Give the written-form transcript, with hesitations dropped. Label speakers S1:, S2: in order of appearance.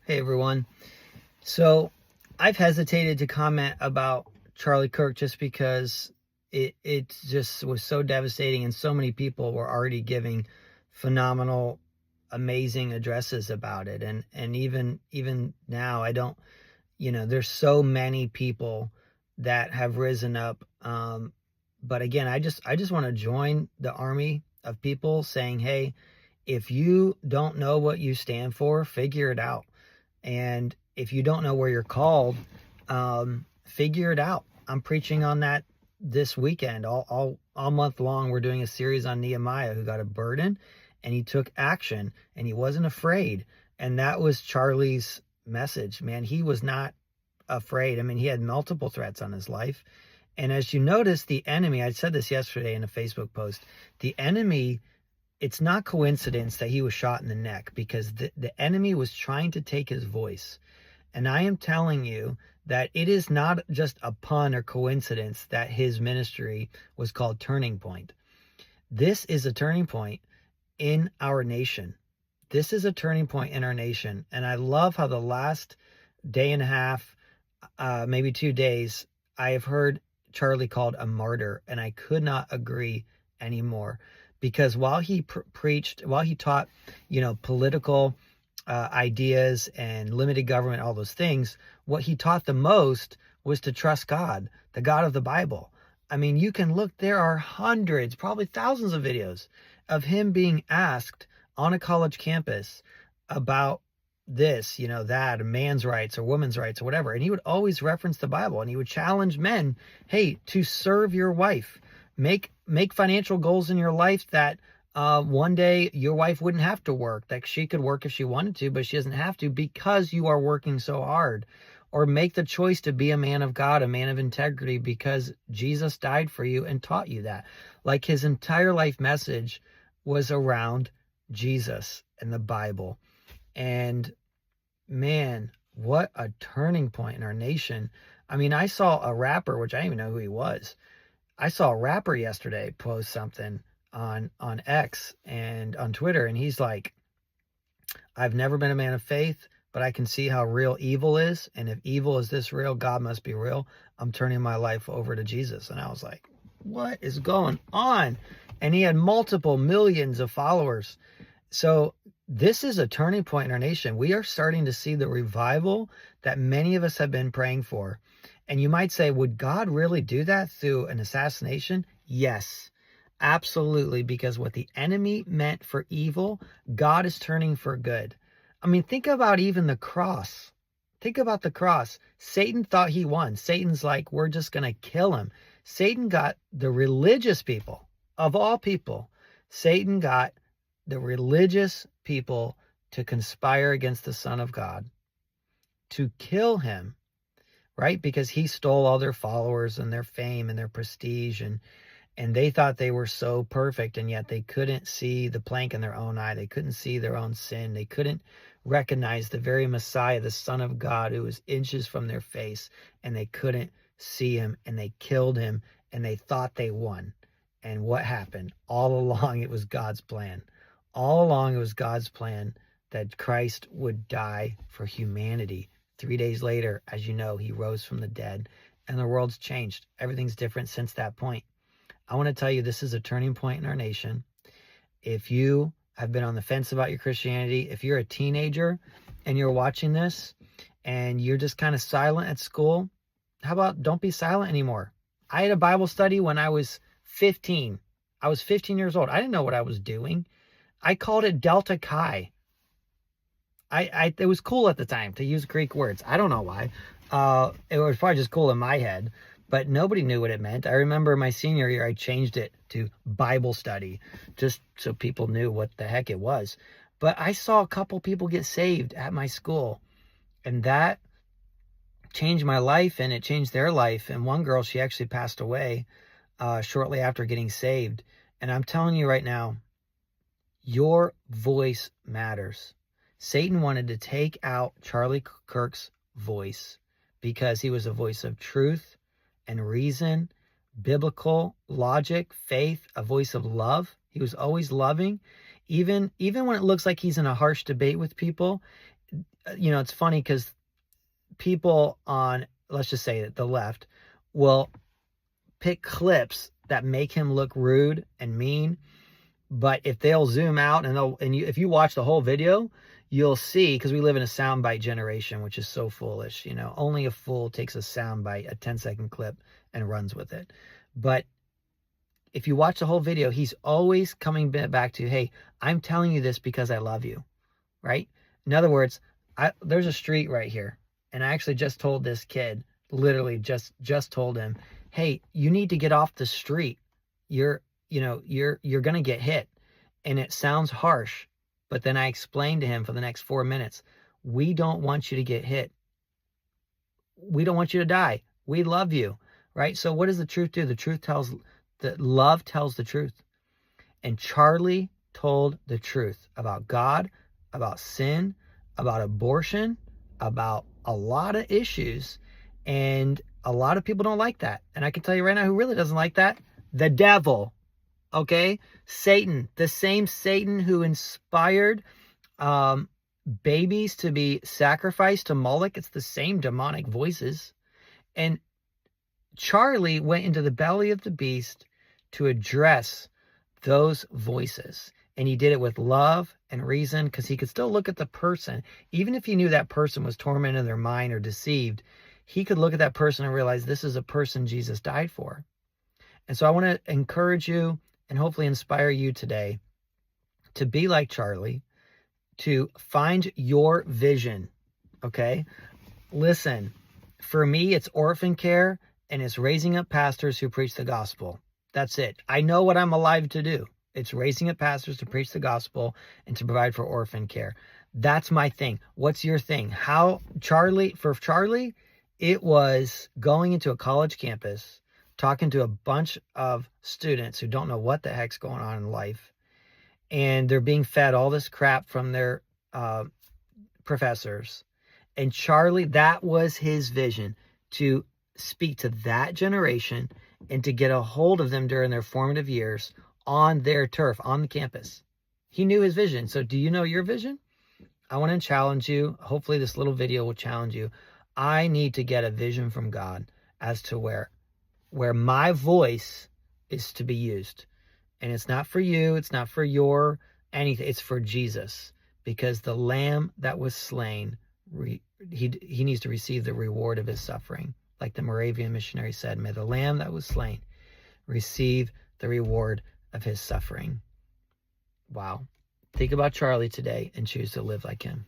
S1: Hey everyone. So I've hesitated to comment about Charlie Kirk just because it just was so devastating, and so many people were already giving phenomenal, amazing addresses about it. And even now, I don't, there's so many people that have risen up. But again, I just want to join the army of people saying, hey, if you don't know what you stand for, figure it out. And if you don't know where you're called, figure it out. I'm preaching on that this weekend. All month long, we're doing a series on Nehemiah, who got a burden and he took action and he wasn't afraid. And that was Charlie's message, man. He was not afraid. I mean, he had multiple threats on his life. And as you notice, the enemy, I said this yesterday in a Facebook post, the enemy, it's not coincidence that he was shot in the neck, because the enemy was trying to take his voice. And I am telling you that it is not just a pun or coincidence that his ministry was called Turning Point. This is a turning point in our nation. This is a turning point in our nation. And I love how the last day and a half, maybe 2 days, I have heard Charlie called a martyr, and I could not agree anymore. Because while he preached, while he taught, political ideas and limited government, all those things, what he taught the most was to trust God, the God of the Bible. I mean, you can look, there are hundreds, probably thousands of videos of him being asked on a college campus about this, that, man's rights or women's rights or whatever. And he would always reference the Bible, and he would challenge men, hey, to serve your wife. Make financial goals in your life that one day your wife wouldn't have to work, that she could work if she wanted to, but she doesn't have to because you are working so hard. Or make the choice to be a man of God, a man of integrity, because Jesus died for you and taught you that. Like, his entire life message was around Jesus and the Bible. And man, what a turning point in our nation. I mean, I saw a rapper, which I didn't even know who he was. I saw a rapper yesterday post something on X and on Twitter, and he's like, I've never been a man of faith, but I can see how real evil is. And if evil is this real, God must be real. I'm turning my life over to Jesus. And I was like, what is going on? And he had multiple millions of followers. So this is a turning point in our nation. We are starting to see the revival that many of us have been praying for. And you might say, would God really do that through an assassination? Yes, absolutely. Because what the enemy meant for evil, God is turning for good. I mean, think about even the cross. Think about the cross. Satan thought he won. Satan's like, we're just going to kill him. Satan got the religious people, of all people. Satan got the religious people to conspire against the Son of God, to kill him, right? Because he stole all their followers and their fame and their prestige, and they thought they were so perfect, and yet they couldn't see the plank in their own eye. They couldn't see their own sin. They couldn't recognize the very Messiah, the Son of God, who was inches from their face, and they couldn't see him, and they killed him, and they thought they won. And what happened? All along, it was God's plan. All along, it was God's plan that Christ would die for humanity. 3 days later, as you know, he rose from the dead, and the world's changed. Everything's different since that point. I want to tell you, this is a turning point in our nation. If you have been on the fence about your Christianity, if you're a teenager and you're watching this and you're just kind of silent at school, how about don't be silent anymore? I had a Bible study when I was 15. I was 15 years old. I didn't know what I was doing. I called it Delta Chi. It was cool at the time to use Greek words. I don't know why. It was probably just cool in my head, but nobody knew what it meant. I remember my senior year, I changed it to Bible study, just so people knew what the heck it was. But I saw a couple people get saved at my school, and that changed my life, and it changed their life. And one girl, she actually passed away shortly after getting saved. And I'm telling you right now, your voice matters. Satan wanted to take out Charlie Kirk's voice because he was a voice of truth and reason, biblical logic, faith, a voice of love. He was always loving. Even when it looks like he's in a harsh debate with people, it's funny because people on, let's just say the left, will pick clips that make him look rude and mean. But if they'll zoom out if you watch the whole video, you'll see, because we live in a soundbite generation, which is so foolish. Only a fool takes a soundbite, a 10-second clip, and runs with it. But if you watch the whole video, he's always coming back to, hey, I'm telling you this because I love you, right? In other words, there's a street right here, and I actually just told this kid, literally just told him, hey, you need to get off the street. You're going to get hit. And it sounds harsh, but then I explained to him for the next 4 minutes, we don't want you to get hit. We don't want you to die. We love you, right? So what does the truth do? Love tells the truth. And Charlie told the truth about God, about sin, about abortion, about a lot of issues. And a lot of people don't like that. And I can tell you right now who really doesn't like that. The devil. Okay? Satan. The same Satan who inspired babies to be sacrificed to Moloch. It's the same demonic voices. And Charlie went into the belly of the beast to address those voices. And he did it with love and reason, because he could still look at the person. Even if he knew that person was tormented in their mind or deceived, he could look at that person and realize this is a person Jesus died for. And so I want to encourage you and hopefully inspire you today to be like Charlie, to find your vision, okay? Listen, for me, it's orphan care and it's raising up pastors who preach the gospel. That's it. I know what I'm alive to do. It's raising up pastors to preach the gospel and to provide for orphan care. That's my thing. What's your thing? For Charlie, it was going into a college campus, talking to a bunch of students who don't know what the heck's going on in life. And they're being fed all this crap from their professors. And Charlie, that was his vision, to speak to that generation and to get a hold of them during their formative years on their turf, on the campus. He knew his vision. So do you know your vision? I want to challenge you. Hopefully this little video will challenge you. I need to get a vision from God as to where my voice is to be used. And it's not for you. It's not for your anything. It's for Jesus. Because the lamb that was slain, he needs to receive the reward of his suffering. Like the Moravian missionary said, may the lamb that was slain receive the reward of his suffering. Wow. Think about Charlie today and choose to live like him.